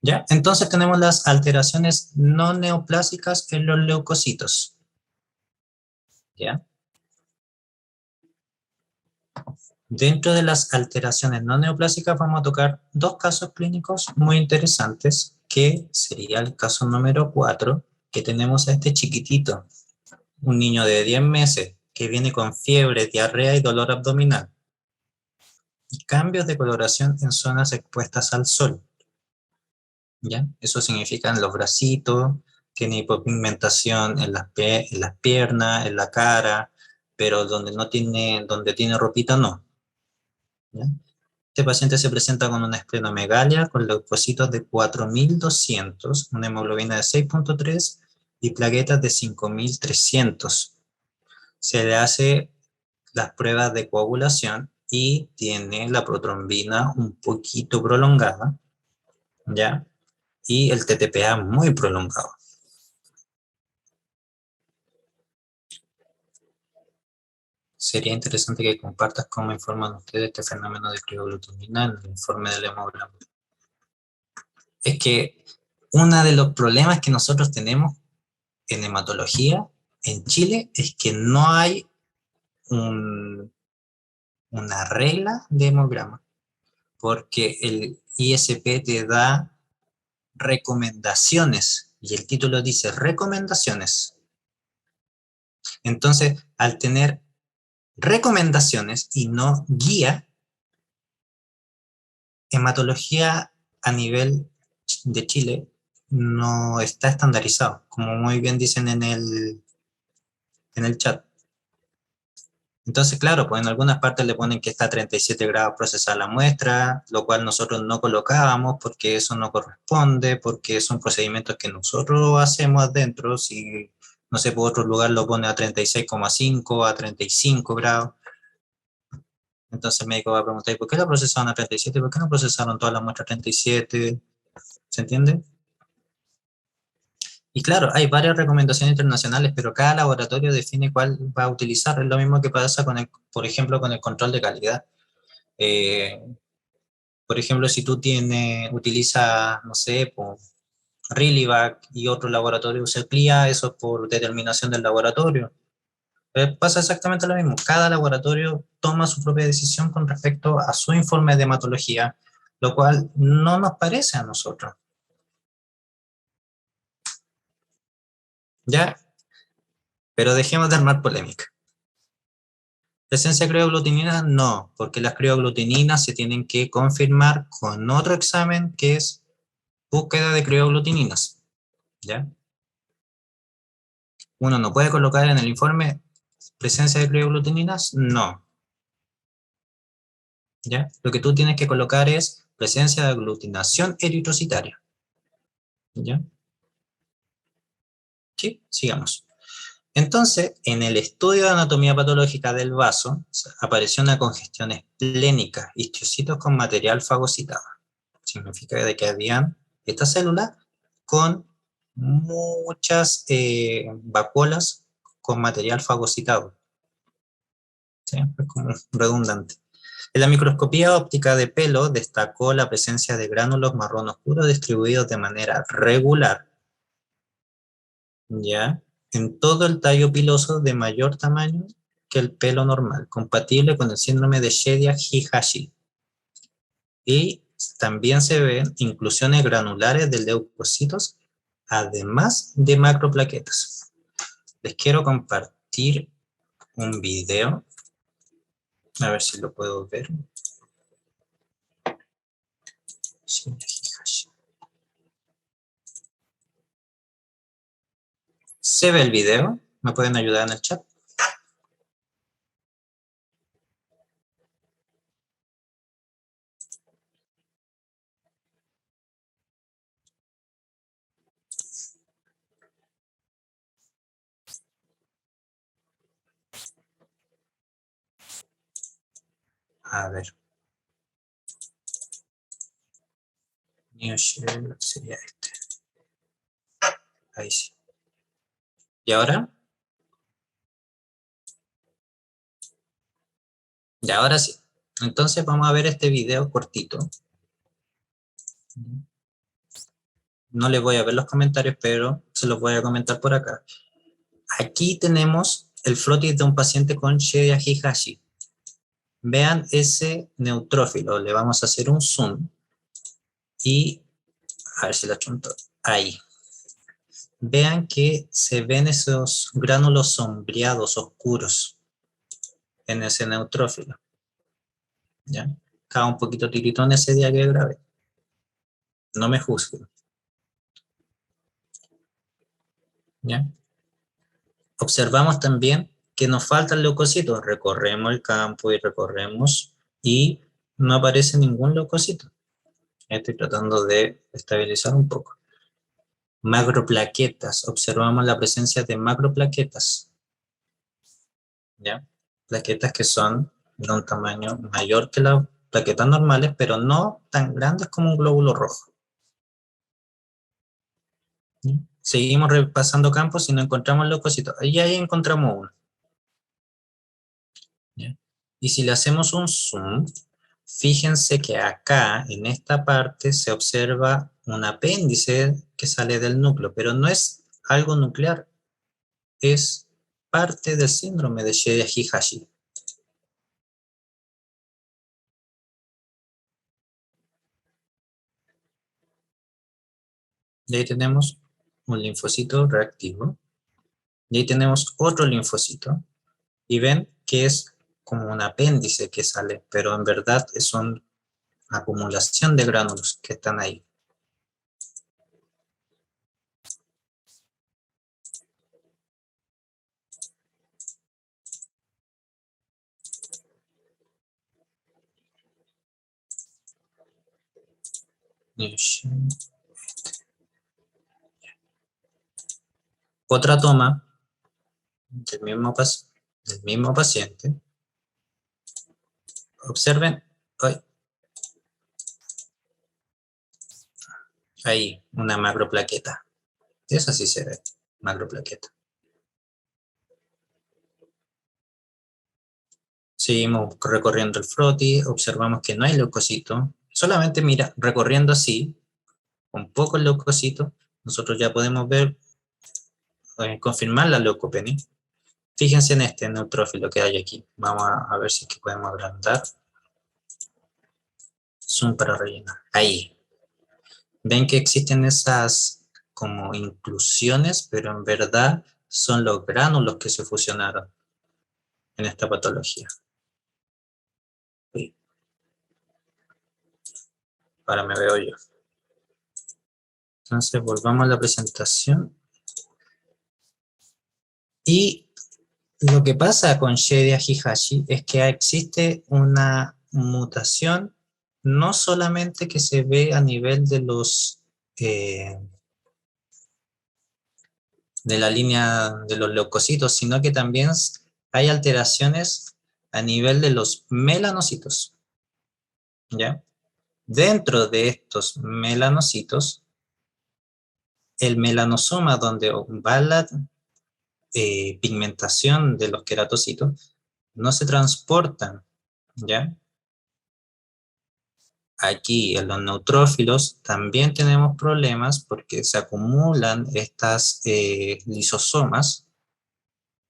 ¿Ya? Entonces tenemos las alteraciones no neoplásicas en los leucocitos. ¿Ya? Dentro de las alteraciones no neoplásicas vamos a tocar dos casos clínicos muy interesantes, que sería el caso número 4, que tenemos a este chiquitito, un niño de 10 meses, que viene con fiebre, diarrea y dolor abdominal, y cambios de coloración en zonas expuestas al sol. ¿Ya? Eso significa en los bracitos, tiene hipopigmentación en las piernas, en la cara, pero donde tiene ropita no. ¿Ya? Este paciente se presenta con una esplenomegalia, con leucocitos de 4.200, una hemoglobina de 6.3 y plaquetas de 5.300. Se le hace las pruebas de coagulación y tiene la protrombina un poquito prolongada, ¿ya? Y el TTPA muy prolongado. Sería interesante que compartas cómo informan ustedes este fenómeno de crioglutamina en el informe del hemograma. Es que uno de los problemas que nosotros tenemos en hematología en Chile es que no hay una regla de hemograma, porque el ISP te da recomendaciones, y el título dice recomendaciones. Entonces, al tener recomendaciones y no guía, hematología a nivel de Chile no está estandarizado, como muy bien dicen en el chat. Entonces, claro, pues en algunas partes le ponen que está a 37 grados procesada la muestra, lo cual nosotros no colocábamos porque eso no corresponde, porque son procedimientos que nosotros hacemos adentro. Si, no sé, por otro lugar lo pone a 36,5, a 35 grados. Entonces el médico va a preguntar, ¿por qué lo procesaron a 37? ¿Por qué no procesaron toda la muestra a 37? ¿Se entiende? Y claro, hay varias recomendaciones internacionales, pero cada laboratorio define cuál va a utilizar. Es lo mismo que pasa por ejemplo, con el control de calidad. Eh, por ejemplo, si tú utilizas, no sé, pues, Rillivac y otro laboratorio usa CLIA, eso es por determinación del laboratorio. Pasa exactamente lo mismo. Cada laboratorio toma su propia decisión con respecto a su informe de hematología, lo cual no nos parece a nosotros. ¿Ya? Pero dejemos de armar polémica. ¿Presencia de crioglutinina? No, porque las crioglutininas se tienen que confirmar con otro examen que es búsqueda de crioglutininas. ¿Ya? Uno no puede colocar en el informe presencia de crioglutininas, no. ¿Ya? Lo que tú tienes que colocar es presencia de aglutinación eritrocitaria. ¿Ya? Sí, sigamos. Entonces, en el estudio de anatomía patológica del vaso, apareció una congestión esplénica, histocitos con material fagocitado. Significa de que habían estas células con muchas vacuolas con material fagocitado. ¿Sí? Es como redundante. En la microscopía óptica de pelo destacó la presencia de gránulos marrón oscuro distribuidos de manera regular, ¿ya? En todo el tallo piloso de mayor tamaño que el pelo normal, compatible con el síndrome de Shedia-Higashi. Y también se ven inclusiones granulares de leucocitos, además de macroplaquetas. Les quiero compartir un video, a ver si lo puedo ver. ¿Se ve el video? ¿Me pueden ayudar en el chat? A ver. New share sería este. Ahí sí. ¿Y ahora? Y ahora sí. Entonces vamos a ver este video cortito. no les voy a ver los comentarios, pero se los voy a comentar por acá. Aquí tenemos el frotis de un paciente con Chiari-Hashi. Vean ese neutrófilo, le vamos a hacer un zoom y a ver si la chunto. Ahí. Vean que se ven esos gránulos sombreados, oscuros, en ese neutrófilo. ¿Ya? Cada un poquito tiritón ese día que grabé. No me juzguen. ¿Ya? Observamos también que nos faltan leucocitos. Recorremos el campo y recorremos y no aparece ningún leucocito. Estoy tratando de estabilizar un poco. Macroplaquetas. Observamos la presencia de macroplaquetas. ¿Ya? Plaquetas que son de un tamaño mayor que las plaquetas normales, pero no tan grandes como un glóbulo rojo. ¿Ya? Seguimos repasando campos y no encontramos leucocitos. Y ahí encontramos uno. ¿Ya? Y si le hacemos un zoom, fíjense que acá, en esta parte, se observa un apéndice que sale del núcleo, pero no es algo nuclear, es parte del síndrome de Chiari-Hashi. Y ahí tenemos un linfocito reactivo, y ahí tenemos otro linfocito, y ven que es como un apéndice que sale, pero en verdad es una acumulación de gránulos que están ahí. Otra toma del mismo paciente. Observen, ahí una macroplaqueta. Esa sí se ve, macroplaqueta. Seguimos recorriendo el frotis, observamos que no hay leucocito. Solamente mira, recorriendo así, un poco el leucocito, nosotros ya podemos ver, confirmar la leucopenia. Fíjense en este neutrófilo que hay aquí. Vamos a ver si es que podemos agrandar. Zoom para rellenar. Ahí. Ven que existen esas como inclusiones, pero en verdad son los gránulos que se fusionaron en esta patología. Sí. Ahora me veo yo. Entonces volvamos a la presentación. Y lo que pasa con Chiari-Hashi es que existe una mutación no solamente que se ve a nivel de los de la línea de los leucocitos, sino que también hay alteraciones a nivel de los melanocitos. ¿Ya? Dentro de estos melanocitos, el melanosoma, donde va la pigmentación de los queratocitos, no se transportan, ¿ya? Aquí en los neutrófilos también tenemos problemas porque se acumulan estas lisosomas.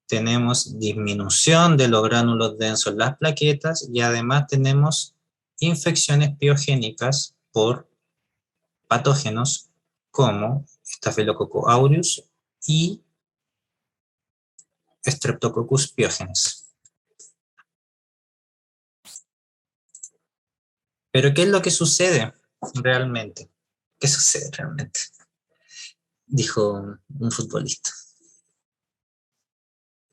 Tenemos disminución de los gránulos densos en las plaquetas y además tenemos infecciones piogénicas por patógenos como Staphylococcus aureus y Streptococcus pyogenes. Pero ¿qué es lo que sucede realmente? ¿Qué sucede realmente? Dijo un futbolista.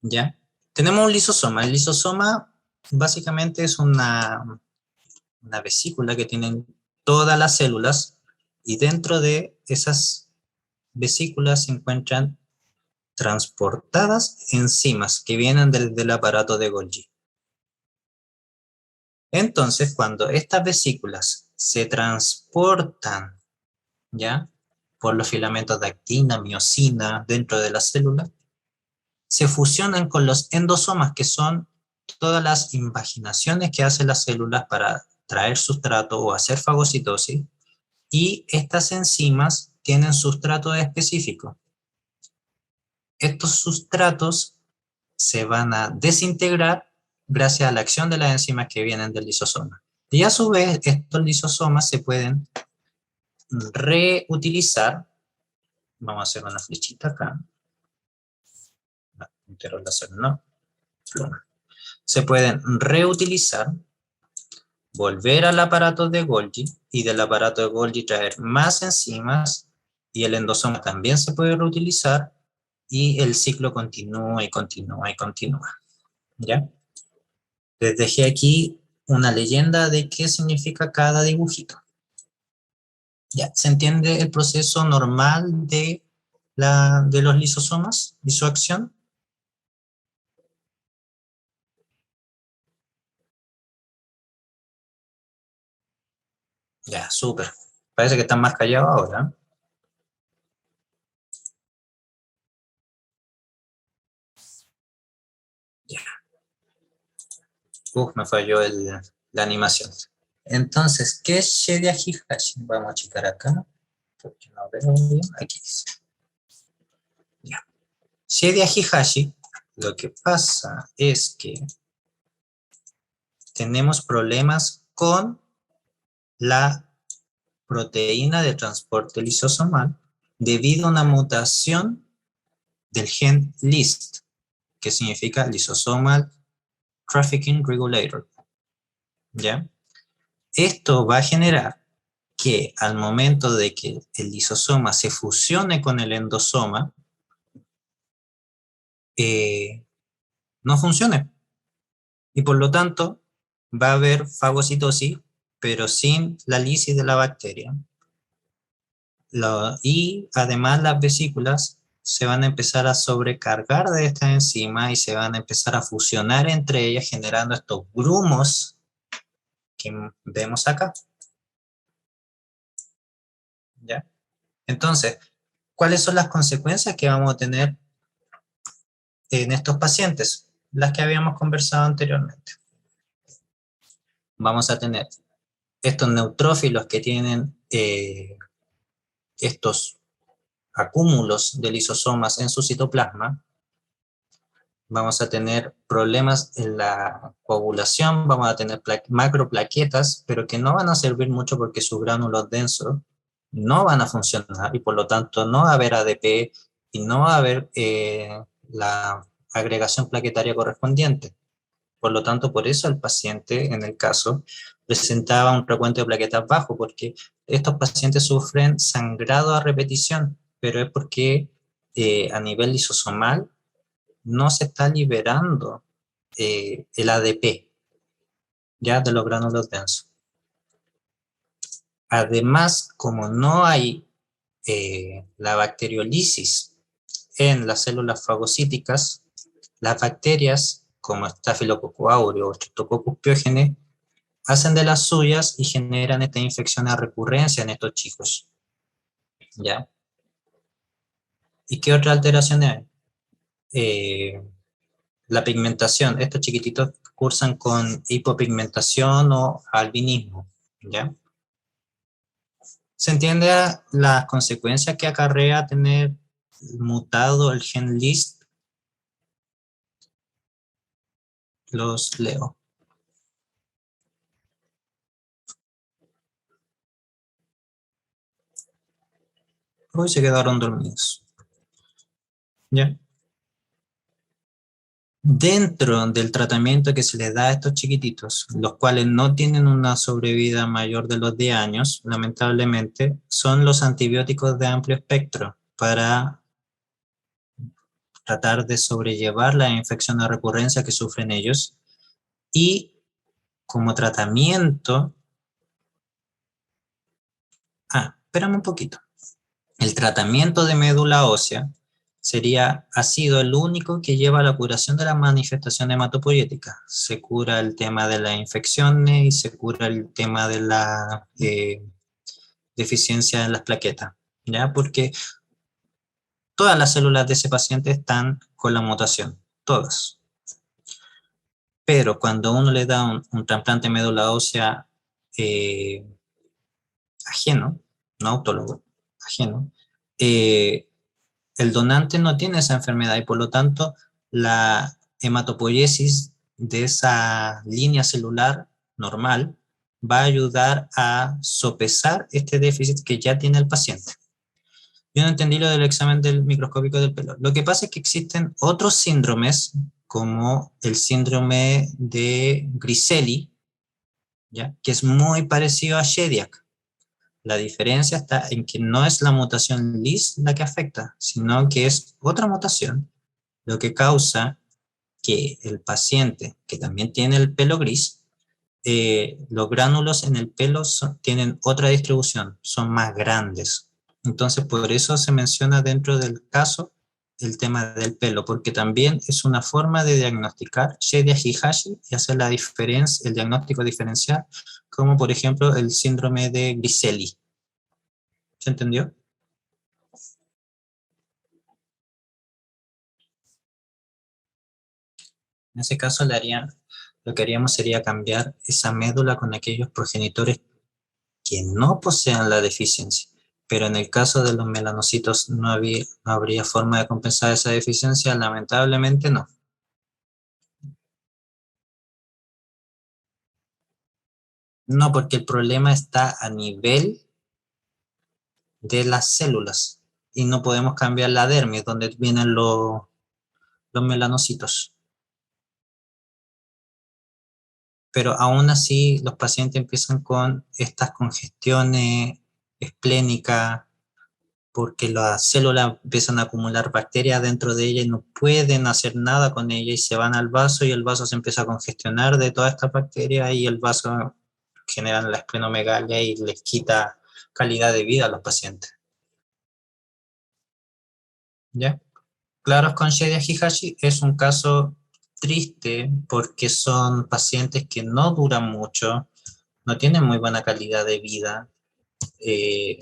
¿Ya? Tenemos un lisosoma. El lisosoma básicamente es una vesícula que tienen todas las células y dentro de esas vesículas se encuentran transportadas enzimas que vienen del aparato de Golgi. Entonces, cuando estas vesículas se transportan, ¿ya?, por los filamentos de actina, miosina, dentro de la célula, se fusionan con los endosomas, que son todas las invaginaciones que hacen las células para traer sustrato o hacer fagocitosis, y estas enzimas tienen sustratos específicos. Estos sustratos se van a desintegrar gracias a la acción de las enzimas que vienen del lisosoma. Y a su vez, estos lisosomas se pueden reutilizar. Vamos a hacer una flechita acá. Interrelación, no. Se pueden reutilizar, volver al aparato de Golgi, y del aparato de Golgi traer más enzimas, y el endosoma también se puede reutilizar, y el ciclo continúa y continúa y continúa. ¿Ya? Les dejé aquí una leyenda de qué significa cada dibujito. ¿Ya? ¿Se entiende el proceso normal de los lisosomas y su acción? Ya, súper. Parece que están más callados ahora. Ya. Me falló la animación. Entonces, ¿qué es Shedia Higashi? Vamos a checar acá, porque no veo bien. Aquí dice. Ya. Shedia Higashi, lo que pasa es que tenemos problemas con la proteína de transporte lisosomal debido a una mutación del gen LIST, que significa Lysosomal Trafficking Regulator. ¿Ya? Esto va a generar que al momento de que el lisosoma se fusione con el endosoma, no funcione. Y por lo tanto, va a haber fagocitosis, pero sin la lisis de la bacteria. Y además las vesículas se van a empezar a sobrecargar de esta enzima y se van a empezar a fusionar entre ellas, generando estos grumos que vemos acá. ¿Ya? Entonces, ¿cuáles son las consecuencias que vamos a tener en estos pacientes? Las que habíamos conversado anteriormente. Vamos a tener estos neutrófilos que tienen estos acúmulos de lisosomas en su citoplasma. Vamos a tener problemas en la coagulación, vamos a tener macroplaquetas, pero que no van a servir mucho porque sus gránulos densos no van a funcionar y por lo tanto no va a haber ADP y no va a haber la agregación plaquetaria correspondiente. Por lo tanto, por eso el paciente, en el caso, presentaba un recuento de plaquetas bajo, porque estos pacientes sufren sangrado a repetición, pero es porque a nivel lisosomal no se está liberando el ADP, ya de los gránulos densos. Además, como no hay la bacteriolisis en las células fagocíticas, las bacterias, como Staphylococcus aureus o Streptococcus pyogenes, hacen de las suyas y generan esta infección a recurrencia en estos chicos. ¿Ya? ¿Y qué otras alteraciones hay? La pigmentación. Estos chiquititos cursan con hipopigmentación o albinismo. ¿Ya? ¿Se entiende las consecuencias que acarrea tener mutado el gen LIST? Los leo. Hoy se quedaron dormidos. ¿Ya? Dentro del tratamiento que se les da a estos chiquititos, los cuales no tienen una sobrevida mayor de los 10 años, lamentablemente, son los antibióticos de amplio espectro para tratar de sobrellevar la infección de recurrencia que sufren ellos. Y como tratamiento... espérame un poquito. El tratamiento de médula ósea ha sido el único que lleva a la curación de la manifestación hematopoyética. Se cura el tema de las infecciones y se cura el tema de la deficiencia en las plaquetas, ¿ya? Porque todas las células de ese paciente están con la mutación, todas. Pero cuando uno le da un trasplante de médula ósea ajeno, no autólogo, ajeno, el donante no tiene esa enfermedad y por lo tanto la hematopoiesis de esa línea celular normal va a ayudar a sopesar este déficit que ya tiene el paciente. Yo no entendí lo del examen del microscópico del pelo. Lo que pasa es que existen otros síndromes, como el síndrome de Griscelli, ¿ya? Que es muy parecido a Shediac. La diferencia está en que no es la mutación LIS la que afecta, sino que es otra mutación, lo que causa que el paciente, que también tiene el pelo gris, los gránulos en el pelo tienen otra distribución, son más grandes. Entonces, por eso se menciona dentro del caso el tema del pelo, porque también es una forma de diagnosticar Shediac-Higashi y hacer la diferencia, el diagnóstico diferencial, como por ejemplo el síndrome de Griscelli. ¿Se entendió? En ese caso lo que haríamos sería cambiar esa médula con aquellos progenitores que no posean la deficiencia. Pero en el caso de los melanocitos no habría forma de compensar esa deficiencia, lamentablemente no. No, porque el problema está a nivel de las células y no podemos cambiar la dermis, donde vienen los melanocitos. Pero aún así los pacientes empiezan con estas congestiones esplénicas, porque las células empiezan a acumular bacterias dentro de ella y no pueden hacer nada con ella y se van al vaso y el vaso se empieza a congestionar de todas estas bacterias y el vaso genera la esplenomegalia y les quita calidad de vida a los pacientes. ¿Ya? Claros con Shediac-Higashi es un caso triste porque son pacientes que no duran mucho, no tienen muy buena calidad de vida, eh,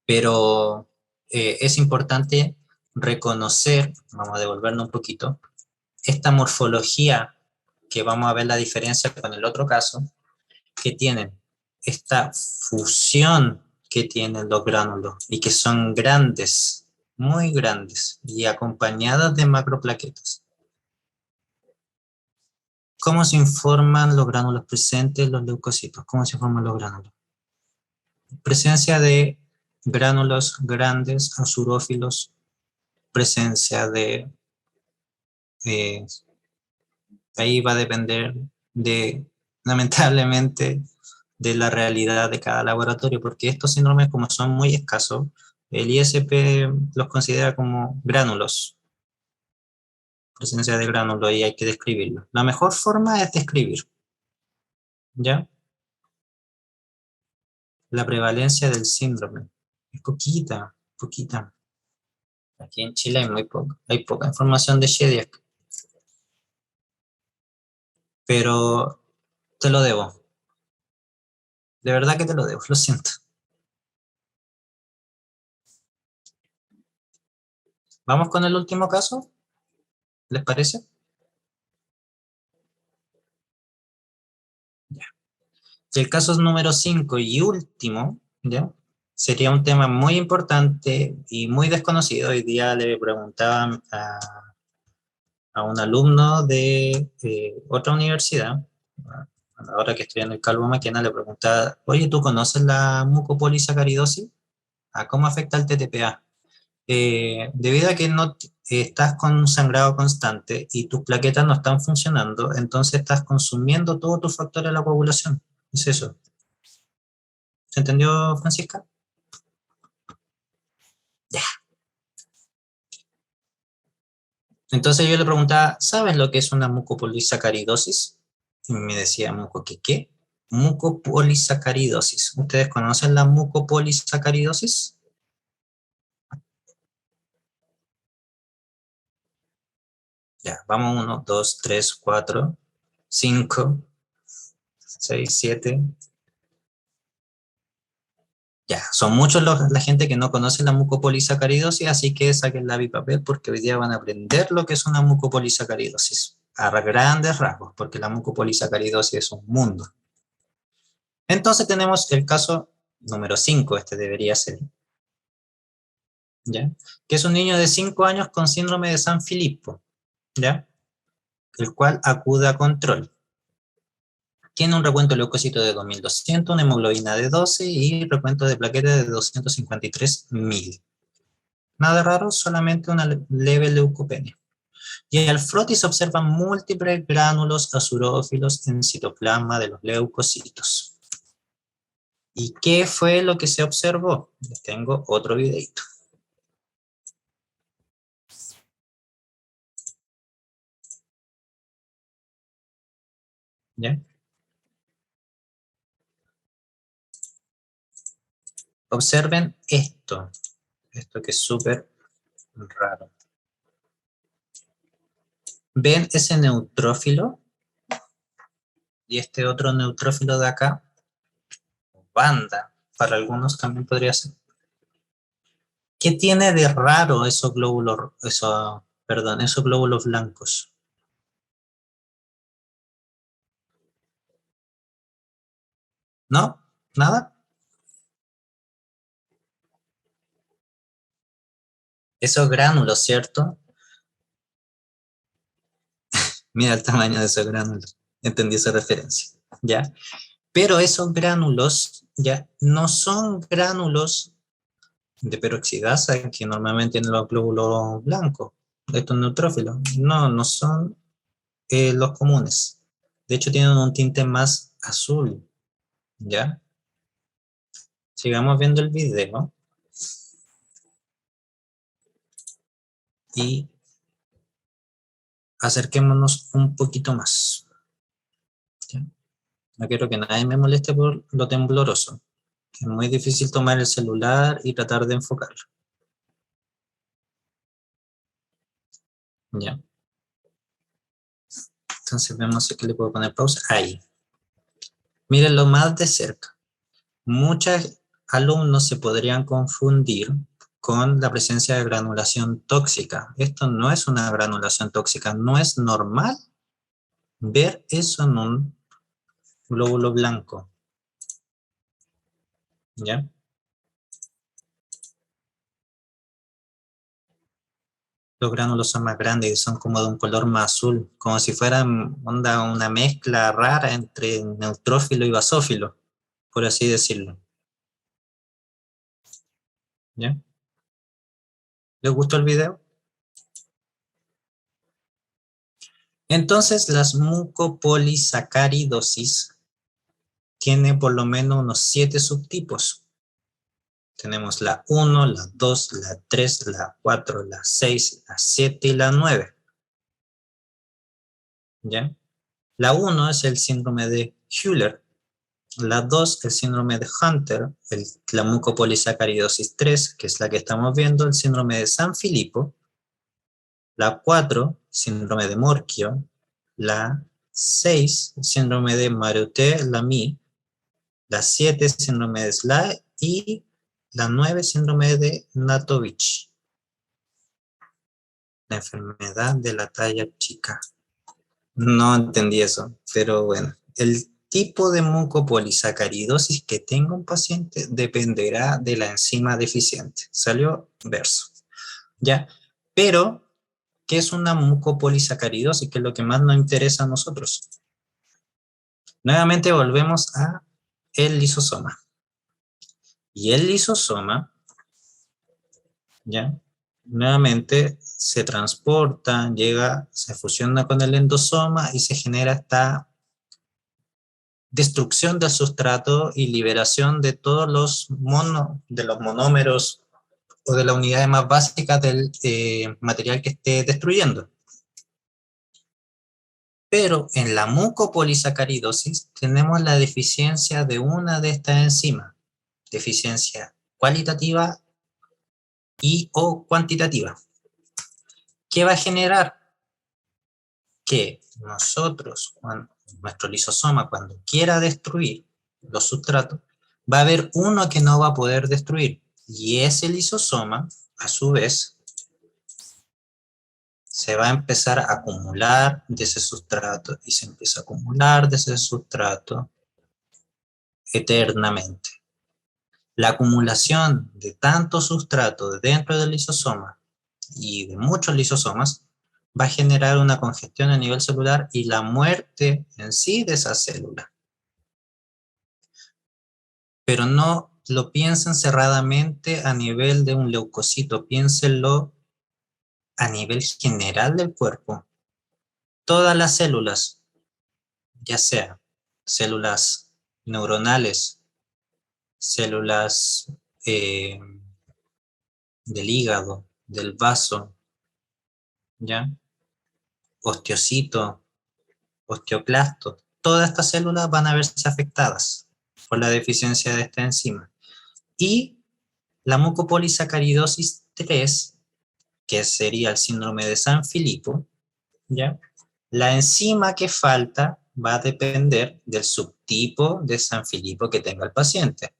pero es importante reconocer, vamos a devolvernos un poquito, esta morfología que vamos a ver la diferencia con el otro caso, que tienen esta fusión que tienen los gránulos y que son grandes, muy grandes y acompañadas de macroplaquetas. ¿Cómo se informan los gránulos presentes, los leucocitos? ¿Cómo se forman los gránulos? Presencia de gránulos grandes, azurófilos, presencia de, eh, ahí va a depender de, lamentablemente, de la realidad de cada laboratorio, porque estos síndromes, como son muy escasos, el ISP los considera como gránulos, presencia de gránulos, y hay que describirlo. La mejor forma es describir, ¿ya? La prevalencia del síndrome es poquita, poquita. Aquí en Chile hay poca información de Shediac, pero te lo debo. De verdad que te lo debo, lo siento. ¿Vamos con el último caso? ¿Les parece? Ya. El caso número 5 y último, ¿ya? Sería un tema muy importante y muy desconocido. Hoy día le preguntaba a un alumno de otra universidad, ahora que estoy en el Calvo Maquena, le preguntaba, oye, ¿tú conoces la mucopolisacaridosis? ¿A cómo afecta el TTPA? Debido a que no estás con un sangrado constante y tus plaquetas no están funcionando, entonces estás consumiendo todos tus factores de la coagulación. Es eso. ¿Se entendió, Francisca? Ya. Entonces yo le preguntaba, ¿sabes lo que es una mucopolisacaridosis? Y me decía, ¿qué? Mucopolisacaridosis. ¿Ustedes conocen la mucopolisacaridosis? Ya, vamos 1, 2, 3, 4, 5, 6, 7. Ya, son muchos la gente que no conoce la mucopolisacaridosis, así que saquen lápiz y papel porque hoy día van a aprender lo que es una mucopolisacaridosis, a grandes rasgos, porque la mucopolisacaridosis es un mundo. Entonces tenemos el caso número 5 este debería ser, ¿ya? Que es un niño de 5 años con síndrome de San Filippo, ¿ya? El cual acude a control. Tiene un recuento de leucocitos de 2200, una hemoglobina de 12 y recuento de plaquetas de 253.000. Nada raro, solamente una leve leucopenia. Y al frotis se observan múltiples gránulos azurófilos en citoplasma de los leucocitos. ¿Y qué fue lo que se observó? Les tengo otro videito. ¿Ya? Observen esto que es súper raro. ¿Ven ese neutrófilo? Y este otro neutrófilo de acá, banda, para algunos también podría ser. ¿Qué tiene de raro esos glóbulos, esos glóbulos blancos? ¿No? ¿Nada? Esos gránulos, ¿cierto? Mira el tamaño de esos gránulos. Entendí esa referencia, ¿ya? Pero esos gránulos, ¿ya? No son gránulos de peroxidasa que normalmente tienen los glóbulos blancos, estos neutrófilos. No, no son los comunes. De hecho, tienen un tinte más azul, ¿ya? Sigamos viendo el video. Y acerquémonos un poquito más, ¿ya? No quiero que nadie me moleste por lo tembloroso. Es muy difícil tomar el celular y tratar de enfocarlo. ¿Ya? Entonces vemos si que le puedo poner pausa. Ahí. Mírenlo más de cerca. Muchos alumnos se podrían confundir con la presencia de granulación tóxica. Esto no es una granulación tóxica. No es normal ver eso en un glóbulo blanco. ¿Ya? Los gránulos son más grandes y son como de un color más azul, como si fueran una mezcla rara entre neutrófilo y basófilo, por así decirlo. ¿Ya? ¿Les gustó el video? Entonces, las mucopolisacaridosis tiene por lo menos unos 7 subtipos. Tenemos la 1, la 2, la 3, la 4, la 6, la 7 y la 9. ¿Ya? La 1 es el síndrome de Hüller. La 2, el síndrome de Hunter, la mucopolisacaridosis 3, que es la que estamos viendo, el síndrome de San Filippo. La 4, síndrome de Morquio. La 6, síndrome de Maruté-Lamy. La 7, síndrome de Sly. Y la 9, síndrome de Natovich. La enfermedad de la talla chica. No entendí eso, pero bueno. El tipo de mucopolisacaridosis que tenga un paciente dependerá de la enzima deficiente. Salió verso. ¿Ya? Pero, ¿qué es una mucopolisacaridosis? Que es lo que más nos interesa a nosotros. Nuevamente volvemos a el lisosoma. Y el lisosoma, ¿ya? Nuevamente se transporta, llega, se fusiona con el endosoma y se genera esta destrucción del sustrato y liberación de todos los monómeros o de las unidades más básicas del material que esté destruyendo. Pero en la mucopolisacaridosis tenemos la deficiencia de una de estas enzimas, deficiencia cualitativa y o cuantitativa. ¿Qué va a generar? Que nosotros, nuestro lisosoma, cuando quiera destruir los sustratos, va a haber uno que no va a poder destruir. Y ese lisosoma, a su vez, se va a empezar a acumular de ese sustrato y se empieza a acumular de ese sustrato eternamente. La acumulación de tanto sustrato dentro del lisosoma y de muchos lisosomas va a generar una congestión a nivel celular y la muerte en sí de esa célula. Pero no lo piensen cerradamente a nivel de un leucocito, piénsenlo a nivel general del cuerpo. Todas las células, ya sea células neuronales, células eh, del hígado, del vaso, ¿ya? Osteocito, osteoclasto, todas estas células van a verse afectadas por la deficiencia de esta enzima. Y la mucopolisacaridosis 3, que sería el síndrome de San Filipo, ¿ya? La enzima que falta va a depender del subtipo de San Filipo que tenga el paciente.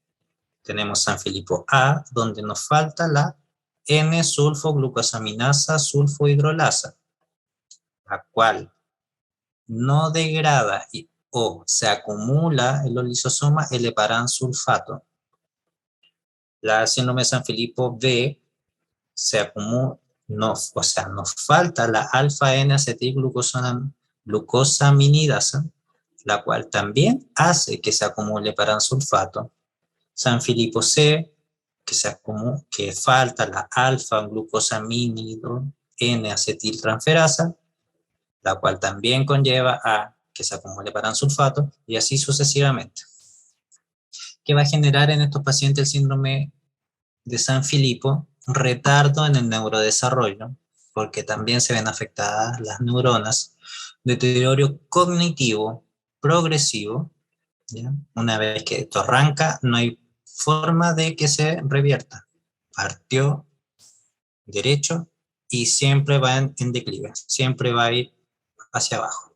Tenemos San Filipo A, donde nos falta la N-sulfoglucosaminasa sulfohidrolasa, la cual no degrada o se acumula en los lisosomas el heparan sulfato. La síndrome de San Filipo B se acumula, no, o sea, nos falta la alfa N-acetilglucosaminidasa, la cual también hace que se acumule heparan sulfato. San Filipo C, que falta la alfa-glucosamínido N-acetiltransferasa, la cual también conlleva a que se acumule paransulfato, y así sucesivamente. ¿Qué va a generar en estos pacientes el síndrome de San Filipo? Retardo en el neurodesarrollo, porque también se ven afectadas las neuronas, deterioro cognitivo progresivo, ¿ya? Una vez que esto arranca, no hay forma de que se revierta. Partió derecho y siempre va en declive, siempre va a ir hacia abajo.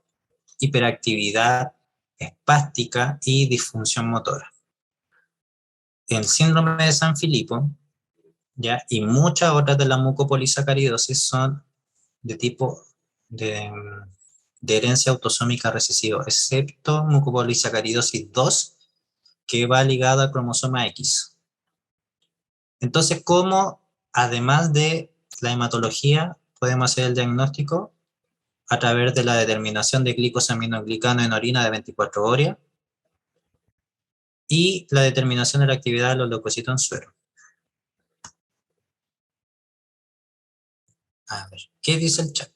Hiperactividad espástica y disfunción motora. El síndrome de San Filipo, ¿ya? Y muchas otras de la mucopolisacaridosis son de tipo de herencia autosómica recesiva, excepto mucopolisacaridosis 2, que va ligada al cromosoma X. Entonces, ¿cómo, además de la hematología, podemos hacer el diagnóstico? A través de la determinación de glicosaminoglicano en orina de 24 horas y la determinación de la actividad de los leucocitos en suero. A ver, ¿qué dice el chat?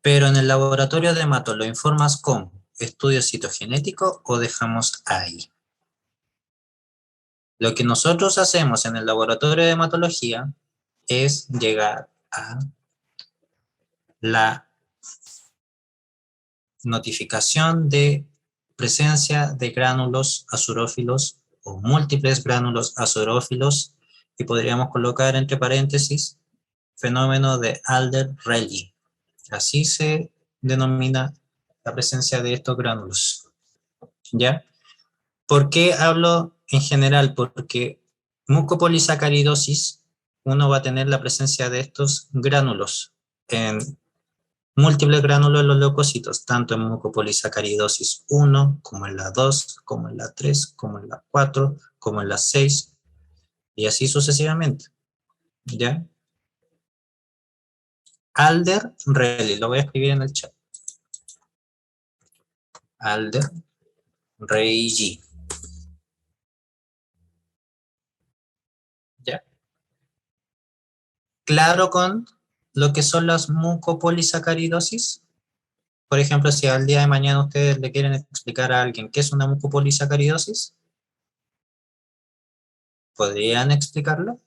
Pero en el laboratorio de hemato, ¿lo informas con estudio citogenético o dejamos ahí? Lo que nosotros hacemos en el laboratorio de hematología es llegar a la notificación de presencia de gránulos azurófilos o múltiples gránulos azurófilos, y podríamos colocar entre paréntesis fenómeno de Alder-Rayleigh. Así se denomina la presencia de estos gránulos, ¿ya? ¿Por qué hablo en general? Porque mucopolisacaridosis, uno va a tener la presencia de estos gránulos en múltiples gránulos en los leucocitos, tanto en mucopolisacaridosis 1, como en la 2, como en la 3, como en la 4, como en la 6, y así sucesivamente, ¿ya? Alder-Rayleigh, lo voy a escribir en el chat. Alder-Rayleigh. ¿Ya? Claro con lo que son las mucopolisacaridosis. Por ejemplo, si al día de mañana ustedes le quieren explicar a alguien qué es una mucopolisacaridosis, ¿podrían explicarlo?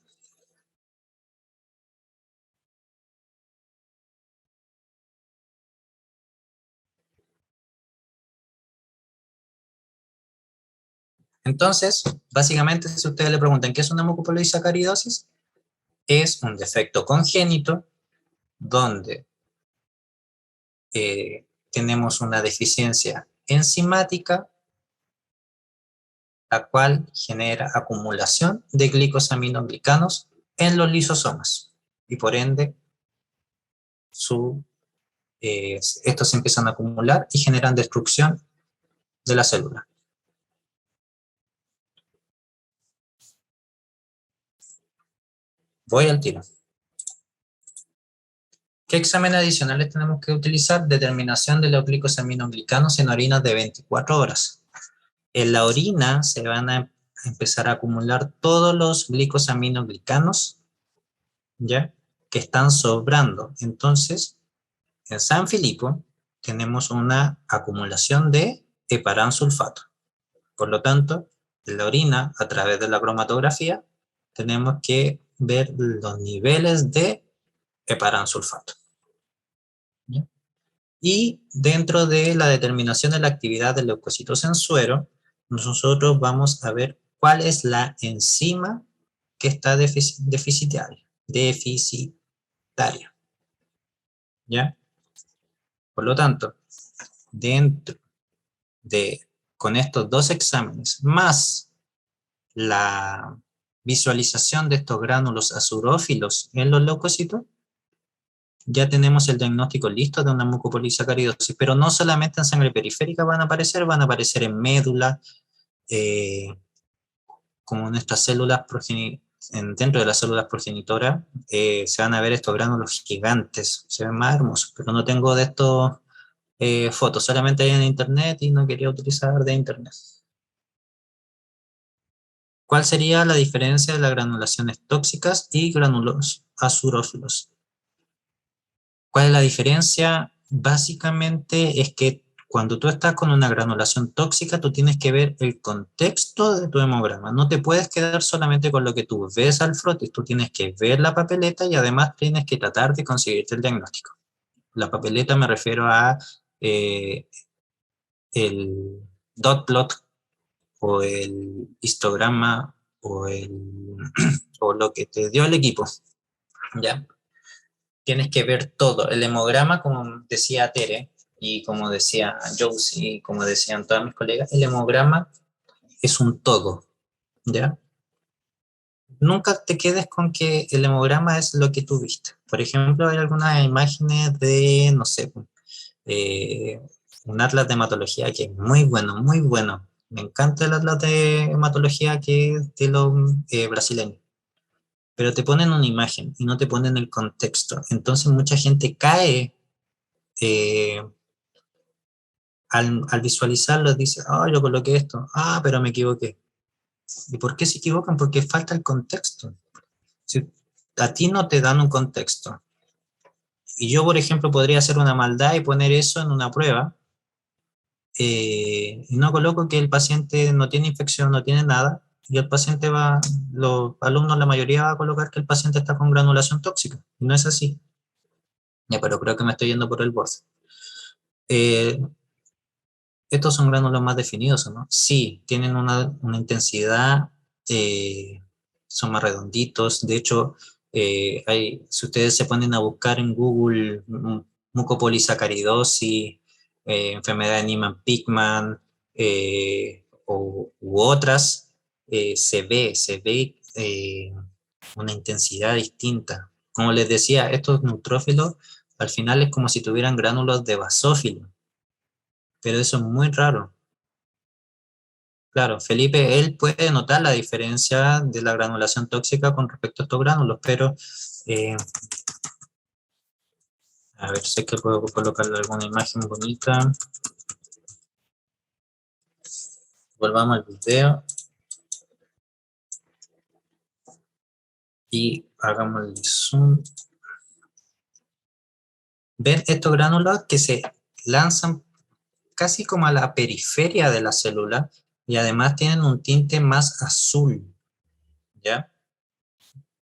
Entonces, básicamente, si ustedes le preguntan qué es una mucopolisacaridosis, es un defecto congénito donde tenemos una deficiencia enzimática, la cual genera acumulación de glicosaminoglicanos en los lisosomas, y por ende estos se empiezan a acumular y generan destrucción de la célula. Voy al tiro. ¿Qué exámenes adicionales tenemos que utilizar? Determinación de los glicosaminoglicanos en orinas de 24 horas. En la orina se van a empezar a acumular todos los glicosaminoglicanos, ¿ya? Que están sobrando. Entonces, en San Filipo tenemos una acumulación de heparansulfato. Por lo tanto, en la orina, a través de la cromatografía, tenemos que ver los niveles de heparansulfato. ¿Ya? Y dentro de la determinación de la actividad de leucocitos en suero, nosotros vamos a ver cuál es la enzima que está deficitaria. ¿Ya? Por lo tanto, dentro de, con estos dos exámenes, más la visualización de estos gránulos azurófilos en los leucocitos, ya tenemos el diagnóstico listo de una mucopolisacaridosis, pero no solamente en sangre periférica van a aparecer en médula, como en estas células dentro de las células progenitoras, se van a ver estos gránulos gigantes, se ven más hermosos, pero no tengo de estos fotos, solamente hay en internet y no quería utilizar de internet. ¿Cuál sería la diferencia de las granulaciones tóxicas y gránulos azurófilos? ¿Cuál es la diferencia? Básicamente es que cuando tú estás con una granulación tóxica, tú tienes que ver el contexto de tu hemograma. No te puedes quedar solamente con lo que tú ves al frotis, tú tienes que ver la papeleta y además tienes que tratar de conseguirte el diagnóstico. La papeleta me refiero a el dot plot o el histograma o, o lo que te dio el equipo, ¿ya? Tienes que ver todo. El hemograma, como decía Tere, y como decía Josie, y como decían todas mis colegas, el hemograma es un todo, ¿ya? Nunca te quedes con que el hemograma es lo que tú viste. Por ejemplo, hay algunas imágenes de, no sé, eh, un atlas de hematología que es muy bueno, muy bueno. Me encanta el atlas de hematología que es de los brasileños. Pero te ponen una imagen y no te ponen el contexto. Entonces mucha gente cae eh, al visualizarlo, dice, ah, yo coloqué esto, ah, pero me equivoqué. ¿Y por qué se equivocan? Porque falta el contexto. Si a ti no te dan un contexto, y yo, por ejemplo, podría hacer una maldad y poner eso en una prueba, y no coloco que el paciente no tiene infección, no tiene nada, y el paciente va, los alumnos, la mayoría va a colocar que el paciente está con granulación tóxica. No es así. Ya, pero creo que me estoy yendo por el borde. Eh, Estos son gránulos más definidos, ¿no? Sí, tienen una intensidad, son más redonditos. De hecho, si ustedes se ponen a buscar en Google mucopolisacaridosis, enfermedad de Niemann-Pickman u otras, se ve una intensidad distinta. Como les decía, estos neutrófilos al final es como si tuvieran gránulos de basófilo, pero eso es muy raro. Claro, Felipe, él puede notar la diferencia de la granulación tóxica con respecto a estos gránulos, pero eh, a ver, sé que puedo colocarle alguna imagen bonita. Volvamos al video y hagamos el zoom. ¿Ven estos gránulos que se lanzan casi como a la periferia de la célula y además tienen un tinte más azul? ¿Ya?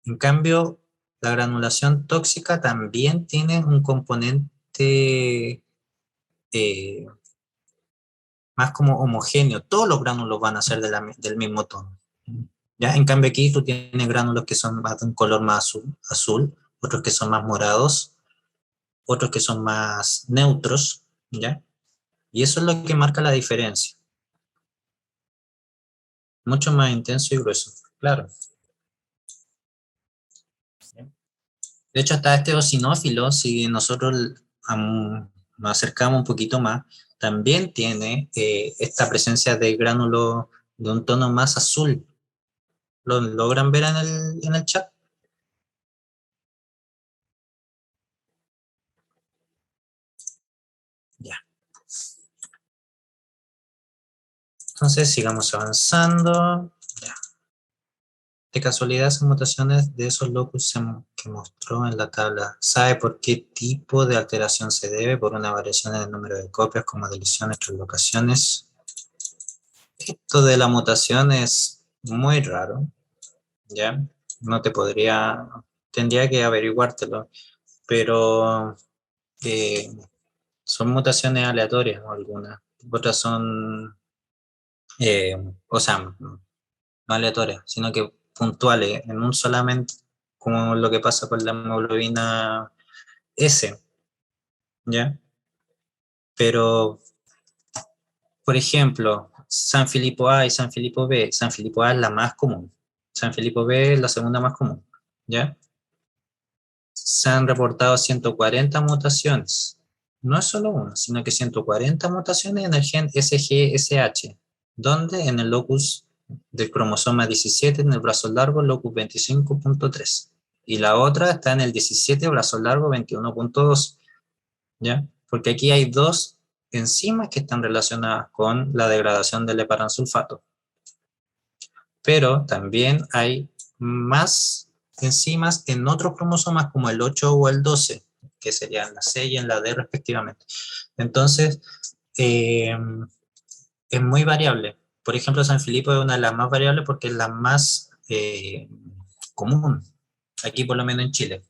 En cambio, la granulación tóxica también tiene un componente más como homogéneo. Todos los gránulos van a ser del mismo tono. ¿Ya? En cambio aquí tú tienes gránulos que son más de un color más azul, otros que son más morados, otros que son más neutros, ¿ya? Y eso es lo que marca la diferencia. Mucho más intenso y grueso, claro. De hecho, hasta este eosinófilo, si nosotros nos acercamos un poquito más, también tiene esta presencia de gránulo de un tono más azul. ¿Lo logran ver en el chat? Entonces sigamos avanzando. Ya. De casualidad, esas mutaciones de esos locus que mostró en la tabla, ¿sabe por qué tipo de alteración se debe? ¿Por una variación en el número de copias, como deleciones, translocaciones? Esto de la mutación es muy raro, ¿ya? No te podría, tendría que averiguártelo, pero eh, son mutaciones aleatorias algunas, otras son, eh, o sea, no aleatorias, sino que puntuales, en un solamente, como lo que pasa con la hemoglobina S, ¿ya? Pero, por ejemplo, San Filipo A y San Filipo B, San Filipo A es la más común, San Filipo B es la segunda más común, ¿ya? Se han reportado 140 mutaciones. No es solo una, sino que 140 mutaciones en el gen SGSH, donde en el locus del cromosoma 17 en el brazo largo, locus 25.3. Y la otra está en el 17, brazo largo 21.2. ¿Ya? Porque aquí hay dos enzimas que están relacionadas con la degradación del heparansulfato. Pero también hay más enzimas en otros cromosomas como el 8 o el 12, que serían la C y en la D respectivamente. Entonces, eh, es muy variable. Por ejemplo, San Filipo es una de las más variables porque es la más común, aquí por lo menos en Chile.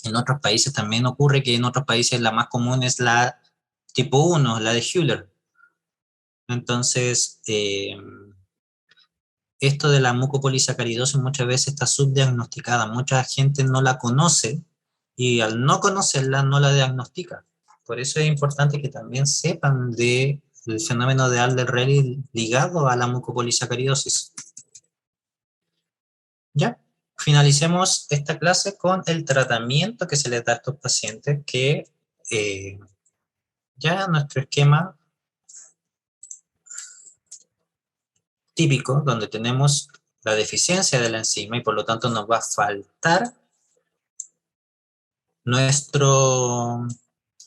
En otros países también ocurre que en otros países la más común es la tipo 1, la de Hüller. Entonces, esto de la mucopolisacaridosis muchas veces está subdiagnosticada, mucha gente no la conoce y al no conocerla no la diagnostica. Por eso es importante que también sepan del fenómeno de Alder-Rayleigh ligado a la mucopolisacaridosis. ¿Ya? Finalicemos esta clase con el tratamiento que se les da a estos pacientes que ya nuestro esquema típico, donde tenemos la deficiencia de la enzima y por lo tanto nos va a faltar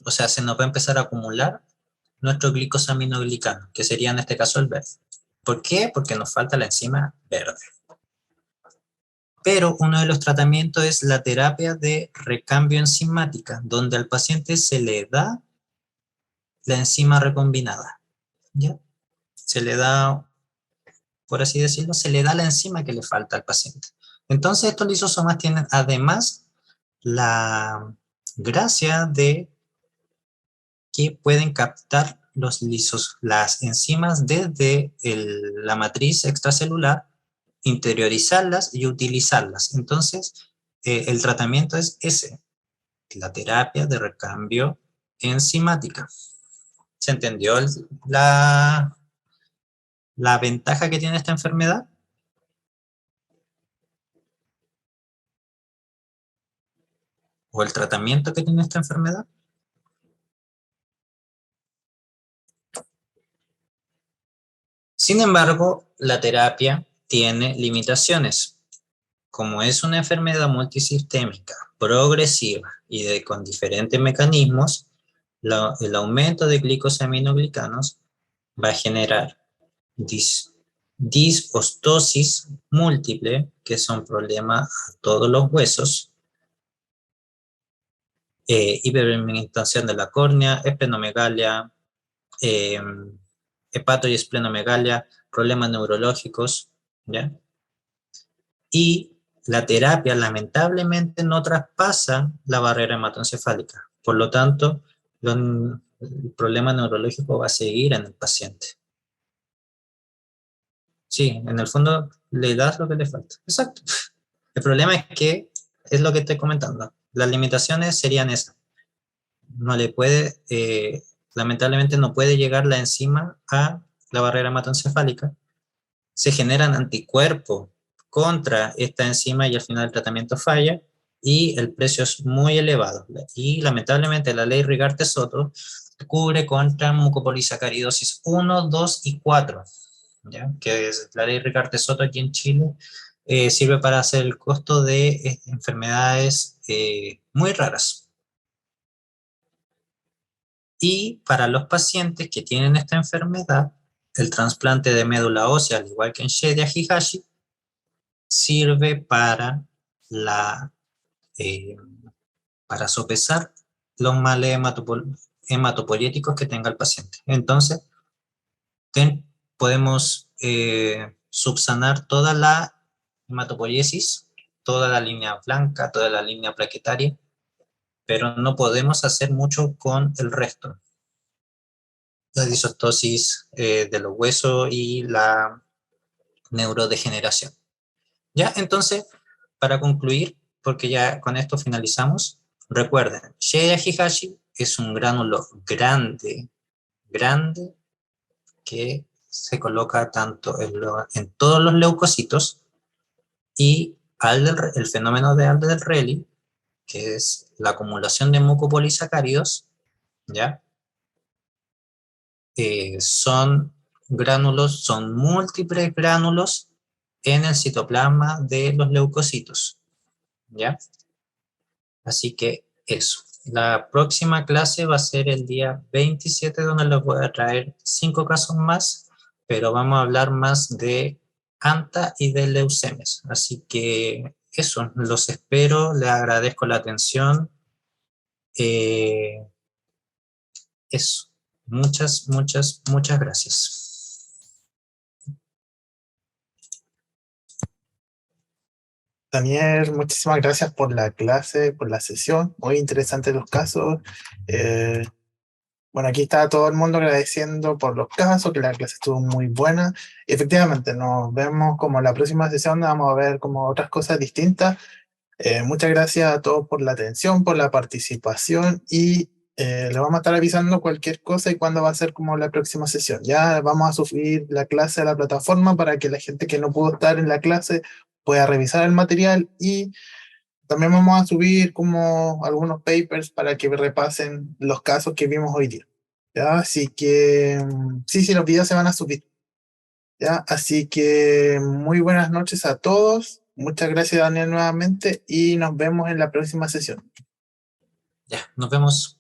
o sea, se nos va a empezar a acumular nuestro glicosaminoglicano, que sería en este caso el verde. ¿Por qué? Porque nos falta la enzima verde. Pero uno de los tratamientos es la terapia de recambio enzimática, donde al paciente se le da la enzima recombinada, ¿ya? Se le da, por así decirlo, se le da la enzima que le falta al paciente. Entonces estos lisosomas tienen además la gracia de que pueden captar las enzimas desde la matriz extracelular, interiorizarlas y utilizarlas. Entonces, el tratamiento es ese, la terapia de recambio enzimática. ¿Se entendió la ventaja que tiene esta enfermedad? ¿O el tratamiento que tiene esta enfermedad? Sin embargo, la terapia tiene limitaciones. Como es una enfermedad multisistémica, progresiva y con diferentes mecanismos, el aumento de glicosaminoglicanos va a generar disostosis múltiple, que son problemas a todos los huesos, hiperpigmentación de la córnea, esplenomegalia, eh, hepato y esplenomegalia, problemas neurológicos, ¿ya? Y la terapia lamentablemente no traspasa la barrera hematoencefálica. Por lo tanto, el problema neurológico va a seguir en el paciente. Sí, en el fondo le das lo que le falta. Exacto. El problema es que, es lo que estoy comentando, las limitaciones serían esas. No le puede, lamentablemente no puede llegar la enzima a la barrera hematoencefálica. Se generan anticuerpos contra esta enzima y al final el tratamiento falla y el precio es muy elevado. Y lamentablemente la ley Rigarte-Soto cubre contra mucopolisacaridosis 1, 2 y 4, ¿ya? Que es la ley Rigarte-Soto aquí en Chile, sirve para hacer el costo de enfermedades muy raras. Y para los pacientes que tienen esta enfermedad, el trasplante de médula ósea, al igual que en Shedia Higashi, sirve para eh, para sopesar los males hematopoyéticos que tenga el paciente. Entonces, podemos subsanar toda la hematopoiesis, toda la línea blanca, toda la línea plaquetaria, pero no podemos hacer mucho con el resto. La disostosis de los huesos y la neurodegeneración. Ya, entonces, para concluir, porque ya con esto finalizamos, recuerden, Shedia Higashi es un gránulo grande, grande, que se coloca tanto en todos los leucocitos, y el fenómeno de Alder-Rayleigh, que es la acumulación de mucopolisacáridos, ¿ya? Son gránulos, son múltiples gránulos en el citoplasma de los leucocitos, ¿ya? Así que eso. La próxima clase va a ser el día 27, donde les voy a traer 5 casos más, pero vamos a hablar más de ANTA y de leucemias. Así que eso, los espero, les agradezco la atención. Eso. Muchas, muchas, muchas gracias. Daniel, muchísimas gracias por la clase, por la sesión. Muy interesantes los casos. Bueno, aquí está todo el mundo agradeciendo por los casos, que la clase estuvo muy buena. Y efectivamente, nos vemos como la próxima sesión, vamos a ver como otras cosas distintas. Muchas gracias a todos por la atención, por la participación y les vamos a estar avisando cualquier cosa y cuándo va a ser como la próxima sesión. Ya vamos a subir la clase a la plataforma para que la gente que no pudo estar en la clase pueda revisar el material, y también vamos a subir como algunos papers para que repasen los casos que vimos hoy día. ¿Ya? Así que sí, sí, los videos se van a subir. ¿Ya? Así que muy buenas noches a todos. Muchas gracias, Daniel, nuevamente, y nos vemos en la próxima sesión. Ya, nos vemos.